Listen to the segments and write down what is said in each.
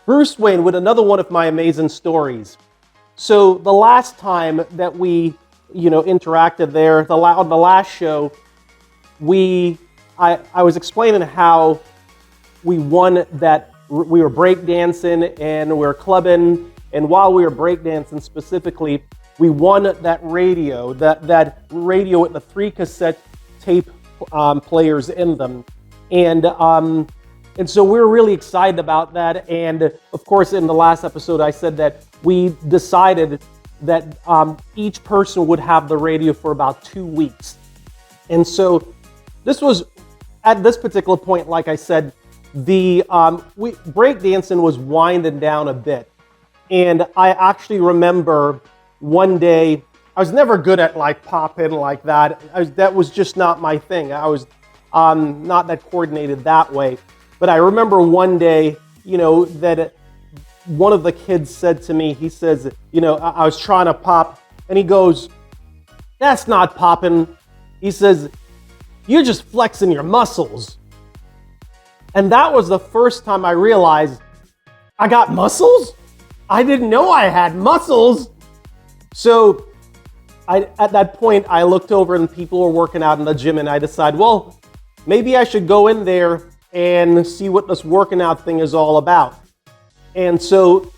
Bruce Wayne with another one of my amazing stories. So the last time that we, interacted there, on the last show, I was explaining how we won that. We were breakdancing and we were clubbing, and while we were breakdancing specifically, we won that radio, that radio with the 3 cassette tape players in them, and so we were really excited about that. And of course, in the last episode, I said that we decided that each person would have the radio for about 2 weeks, and so this was at this particular point, like I said, the breakdancing was winding down a bit. And I actually remember one day, I was never good at like popping like that. That was just not my thing. I was not that coordinated that way. But I remember one day, that one of the kids said to me, he says, I was trying to pop, and he goes, "That's not popping." He says, "You're just flexing your muscles." And that was the first time I realized I got muscles? I didn't know I had muscles. So at that point, I looked over and people were working out in the gym, and I decided, well, maybe I should go in there and see what this working out thing is all about. And so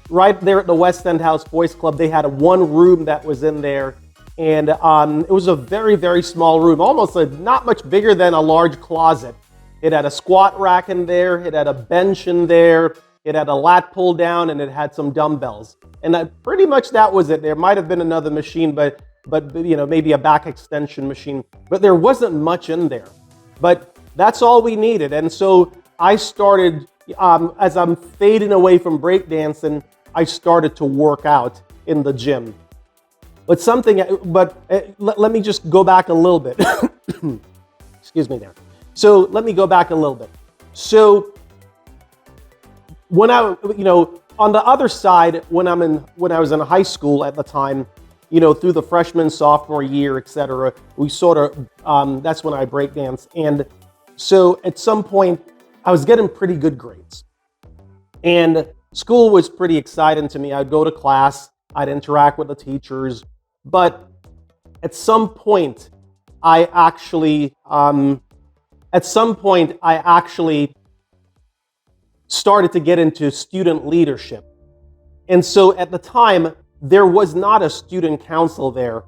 right there at the West End House Boys Club, they had one room that was in there. And it was a very, very small room, almost not much bigger than a large closet. It had a squat rack in there, it had a bench in there, it had a lat pull down, and it had some dumbbells. And pretty much that was it. There might have been another machine, but maybe a back extension machine. But there wasn't much in there. But that's all we needed. And so I started, as I'm fading away from breakdancing, I started to work out in the gym. But let me just go back a little bit. Excuse me there. So let me go back a little bit. So when on the other side, when I was in high school at the time, through the freshman, sophomore year, etc., we sort of, that's when I breakdanced. And so at some point, I was getting pretty good grades. And school was pretty exciting to me. I'd go to class, I'd interact with the teachers. But at some point, I actually started to get into student leadership. And so at the time, there was not a student council there.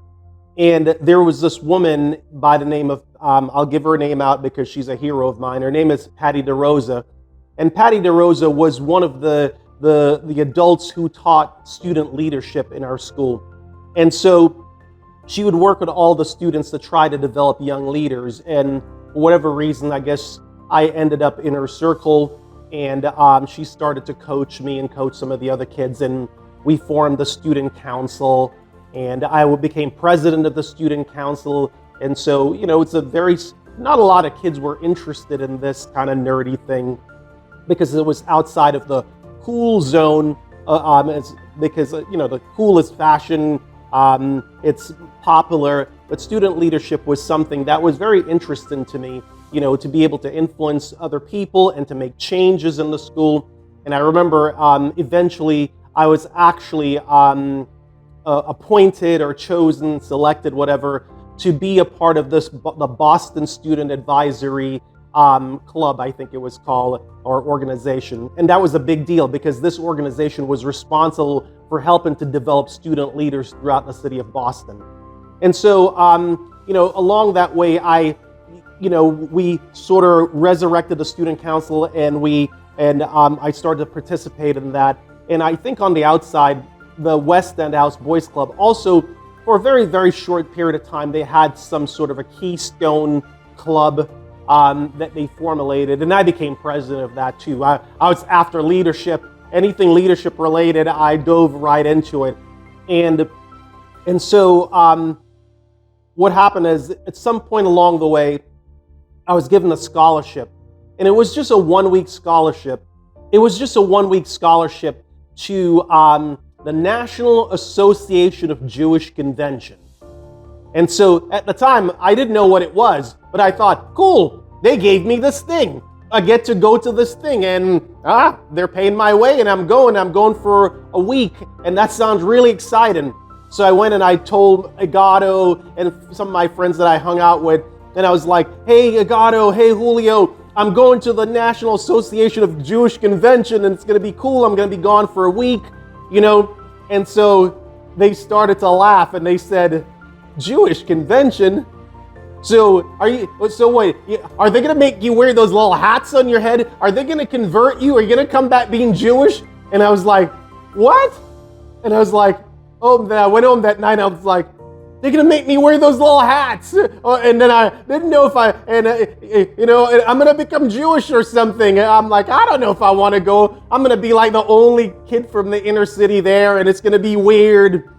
And there was this woman by the name of, I'll give her name out because she's a hero of mine. Her name is Patty DeRosa. And Patty DeRosa was one of the adults who taught student leadership in our school. And so she would work with all the students to try to develop young leaders. And for whatever reason, I guess I ended up in her circle, and she started to coach me and coach some of the other kids. And we formed the student council, and I became president of the student council. And so, it's not a lot of kids were interested in this kind of nerdy thing because it was outside of the cool zone, because the cool is fashion. It's popular, but student leadership was something that was very interesting to me, to be able to influence other people and to make changes in the school. And I remember eventually I was actually appointed or chosen, selected, whatever, to be a part of the Boston Student Advisory Club, I think it was called, or organization. And that was a big deal because this organization was responsible for helping to develop student leaders throughout the city of Boston. And so, along that way, we sort of resurrected the student council, and I started to participate in that. And I think on the outside, the West End House Boys Club also, for a very, very short period of time, they had some sort of a keystone club that they formulated, and I became president of that too. I was after leadership. Anything leadership related, I dove right into it. And so what happened is, at some point along the way, I was given a scholarship. And it was just a one-week scholarship. It was just a one-week scholarship to the National Association of Jewish Convention. And so at the time, I didn't know what it was, but I thought, cool, they gave me this thing. I get to go to this thing, and they're paying my way, and I'm going for a week, and that sounds really exciting. So I went and I told Agato and some of my friends that I hung out with, and I was like, hey Agato, hey Julio, I'm going to the National Association of Jewish Convention, and it's gonna be cool. I'm gonna be gone for a week, and so they started to laugh, and they said, Jewish convention? So wait, are they gonna make you wear those little hats on your head? Are they gonna convert you? Are you gonna come back being Jewish? And I was like, what? And I was like, oh, then I went home that night, I was like, they're gonna make me wear those little hats. And then I didn't know if I'm gonna become Jewish or something. I'm like, I don't know if I wanna go. I'm gonna be like the only kid from the inner city there, and it's gonna be weird.